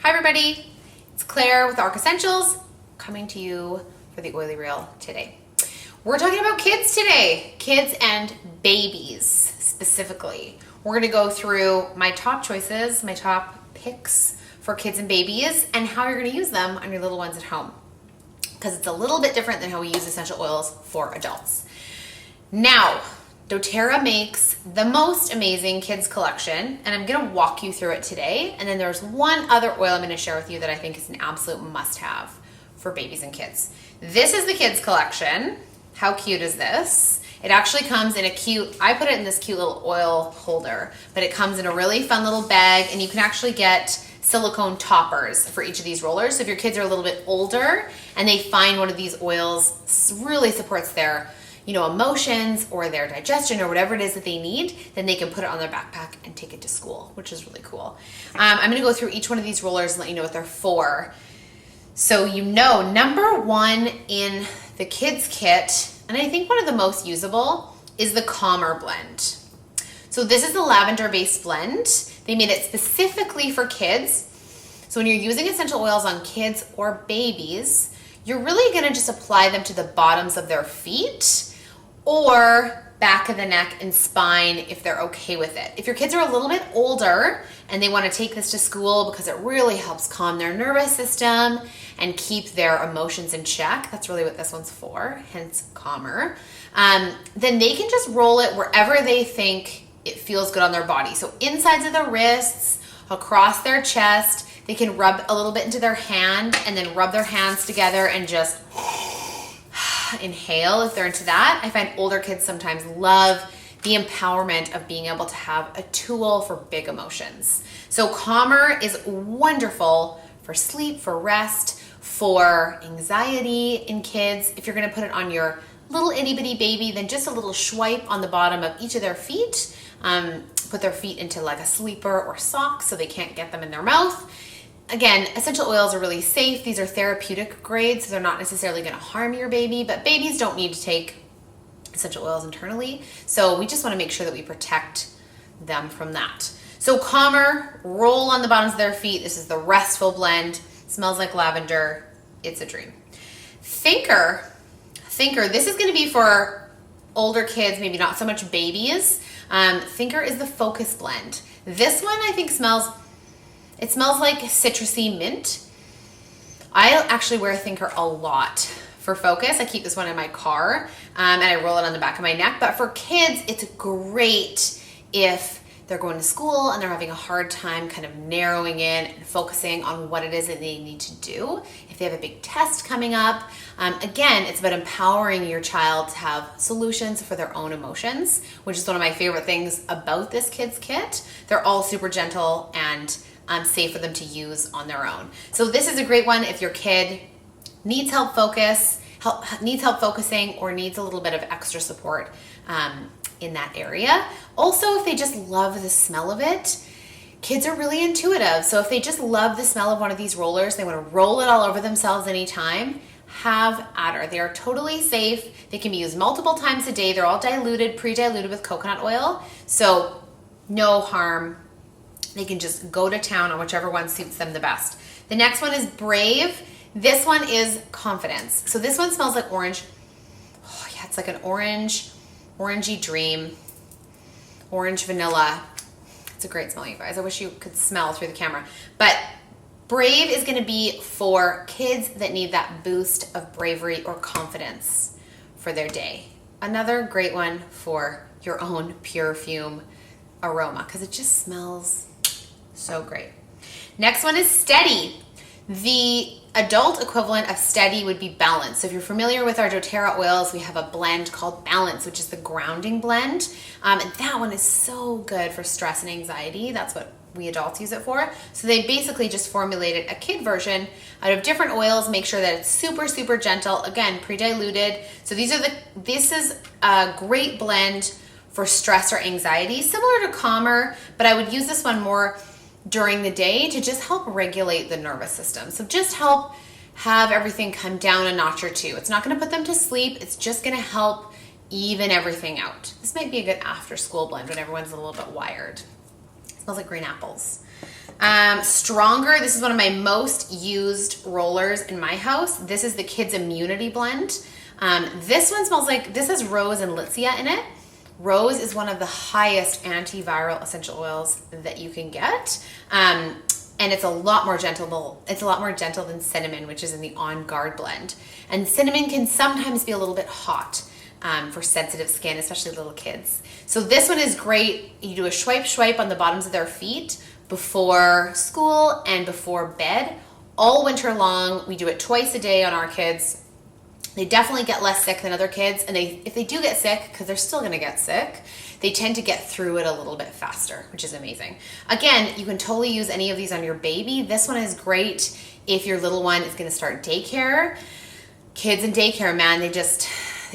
Hi everybody, it's Claire with ARC Essentials coming to you for the Oily Reel today. We're talking about kids today, kids and babies specifically. We're gonna go through my top choices, my top picks for kids and babies and how you're gonna use them on your little ones at home. Because it's a little bit different than how we use essential oils for adults. Now, doTERRA makes the most amazing kids collection, and I'm gonna walk you through it today. And then there's one other oil I'm gonna share with you that I think is an absolute must-have for babies and kids. This is the kids collection. How cute is this? It actually comes in a cute, I put it in this cute little oil holder, but it comes in a really fun little bag, and you can actually get silicone toppers for each of these rollers. So if your kids are a little bit older and they find one of these oils really supports their emotions or their digestion or whatever it is that they need, then they can put it on their backpack and take it to school, which is really cool. I'm gonna go through each one of these rollers and let you know what they're for. So number one in the kids kit, and I think one of the most usable, is the Calmer blend. So this is the lavender-based blend. They made it specifically for kids. So when you're using essential oils on kids or babies, you're really gonna just apply them to the bottoms of their feet or back of the neck and spine if they're okay with it. If your kids are a little bit older and they want to take this to school because it really helps calm their nervous system and keep their emotions in check, that's really what this one's for, hence Calmer, then they can just roll it wherever they think it feels good on their body. So insides of their wrists, across their chest, they can rub a little bit into their hand and then rub their hands together and just inhale if they're into that. I find older kids sometimes love the empowerment of being able to have a tool for big emotions. So Calmer is wonderful for sleep, for rest, for anxiety in kids. If you're gonna put it on your little itty bitty baby, then just a little swipe on the bottom of each of their feet. Put their feet into like a sleeper or socks so they can't get them in their mouth. Again, essential oils are really safe. These are therapeutic grades, so they're not necessarily gonna harm your baby, but babies don't need to take essential oils internally. So we just wanna make sure that we protect them from that. So Calmer, roll on the bottoms of their feet. This is the restful blend. Smells like lavender. It's a dream. Thinker, this is gonna be for older kids, maybe not so much babies. Thinker is the Focus blend. This one I think smells like citrusy mint. I actually wear Thinker a lot for Focus. I keep this one in my car and I roll it on the back of my neck. But for kids, it's great if they're going to school and they're having a hard time kind of narrowing in and focusing on what it is that they need to do. If they have a big test coming up, again, it's about empowering your child to have solutions for their own emotions, which is one of my favorite things about this kids kit. They're all super gentle and safe for them to use on their own. So this is a great one if your kid needs help focusing or needs a little bit of extra support in that area. Also, if they just love the smell of it, kids are really intuitive. So if they just love the smell of one of these rollers, they want to roll it all over themselves anytime, have at her. They are totally safe. They can be used multiple times a day. They're all pre-diluted with coconut oil. So no harm. They can just go to town on whichever one suits them the best. The next one is Brave. This one is Confidence. So this one smells like orange. Oh yeah, it's like an orangey dream, orange vanilla. It's a great smell, you guys. I wish you could smell through the camera. But Brave is gonna be for kids that need that boost of bravery or confidence for their day. Another great one for your own perfume aroma because it just smells so great. Next one is Steady. The adult equivalent of Steady would be Balance. So if you're familiar with our doTERRA oils, we have a blend called Balance, which is the grounding blend. And that one is so good for stress and anxiety. That's what we adults use it for. So they basically just formulated a kid version out of different oils, make sure that it's super, super gentle. Again, pre-diluted. So this is a great blend for stress or anxiety, similar to Calmer, but I would use this one more during the day to just help regulate the nervous system. So just help have everything come down a notch or two. It's not gonna put them to sleep. It's just gonna help even everything out. This might be a good after school blend when everyone's a little bit wired. It smells like green apples. Stronger, this is one of my most used rollers in my house. This is the Kids Immunity Blend. This one smells like, this has rose and litsea in it. Rose is one of the highest antiviral essential oils that you can get. And it's a lot more gentle. It's a lot more gentle than cinnamon, which is in the On Guard blend. And cinnamon can sometimes be a little bit hot for sensitive skin, especially little kids. So this one is great. You do a swipe on the bottoms of their feet before school and before bed. All winter long, we do it twice a day on our kids. They definitely get less sick than other kids, and if they do get sick, because they're still gonna get sick, they tend to get through it a little bit faster, which is amazing. Again, you can totally use any of these on your baby. This one is great if your little one is gonna start daycare. Kids in daycare, man, they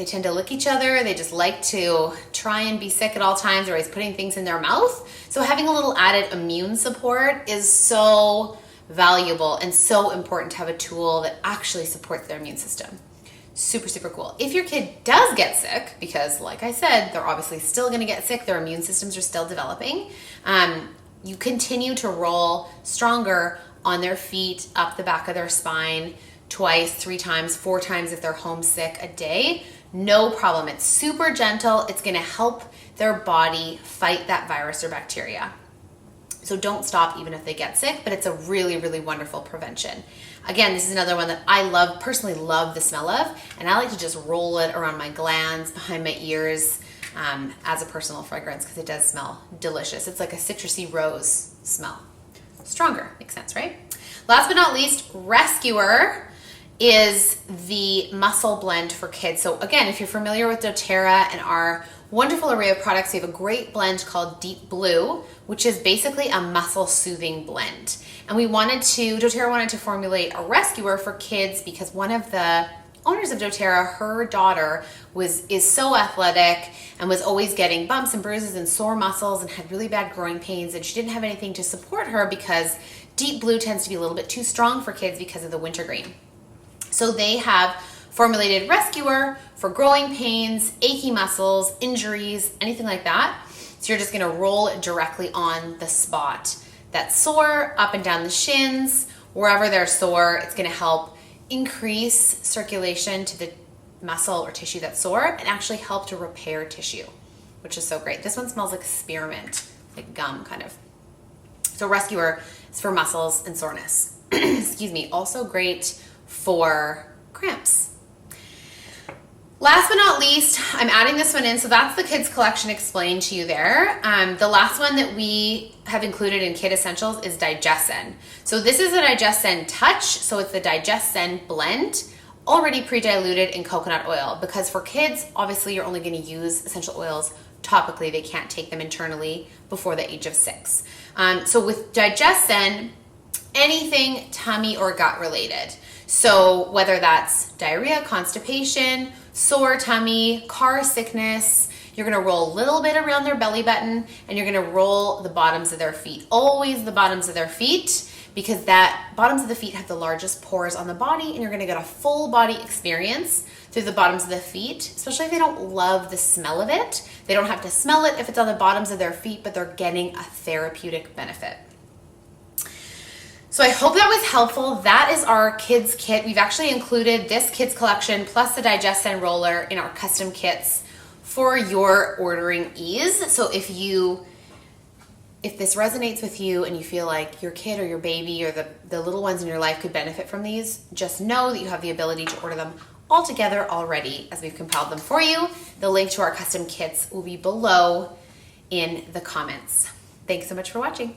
tend to lick each other. They just like to try and be sick at all times. They're always putting things in their mouth. So having a little added immune support is so valuable and so important to have a tool that actually supports their immune system. Super, super cool. If your kid does get sick, because like I said, they're obviously still going to get sick, their immune systems are still developing, you continue to roll Stronger on their feet, up the back of their spine, twice, 3 times, 4 times if they're homesick a day. No problem. It's super gentle. It's going to help their body fight that virus or bacteria. So don't stop even if they get sick, but it's a really, really wonderful prevention. Again, this is another one that I personally love the smell of, and I like to just roll it around my glands, behind my ears, as a personal fragrance because it does smell delicious. It's like a citrusy rose smell. Stronger, makes sense, right? Last but not least, Rescuer is the muscle blend for kids. So again, if you're familiar with doTERRA and our wonderful array of products, we have a great blend called Deep Blue, which is basically a muscle soothing blend. And doTERRA wanted to formulate a Rescuer for kids because one of the owners of doTERRA, her daughter is so athletic and was always getting bumps and bruises and sore muscles and had really bad growing pains, and she didn't have anything to support her because Deep Blue tends to be a little bit too strong for kids because of the wintergreen. So they have formulated Rescuer for growing pains, achy muscles, injuries, anything like that. So you're just gonna roll it directly on the spot that's sore, up and down the shins, wherever they're sore. It's gonna help increase circulation to the muscle or tissue that's sore and actually help to repair tissue, which is so great. This one smells like spearmint, like gum kind of. So Rescuer is for muscles and soreness. Excuse me. Also great for cramps. Last but not least, I'm adding this one in. So that's the kids collection explained to you there. The last one that we have included in Kid Essentials is DigestZen. So this is a DigestZen Touch. So it's the DigestZen blend, already pre-diluted in coconut oil. Because for kids, obviously you're only going to use essential oils topically. They can't take them internally before the age of 6. So with DigestZen, anything tummy or gut related. So whether that's diarrhea, constipation, sore tummy, car sickness, you're gonna roll a little bit around their belly button and you're gonna roll the bottoms of their feet. Always the bottoms of their feet, because that bottoms of the feet have the largest pores on the body, and you're gonna get a full body experience through the bottoms of the feet, especially if they don't love the smell of it. They don't have to smell it if it's on the bottoms of their feet, but they're getting a therapeutic benefit. So I hope that was helpful. That is our kids kit. We've actually included this kids collection plus the DigestZen roller in our custom kits for your ordering ease. So if this resonates with you and you feel like your kid or your baby or the little ones in your life could benefit from these, just know that you have the ability to order them all together already as we've compiled them for you. The link to our custom kits will be below in the comments. Thanks so much for watching.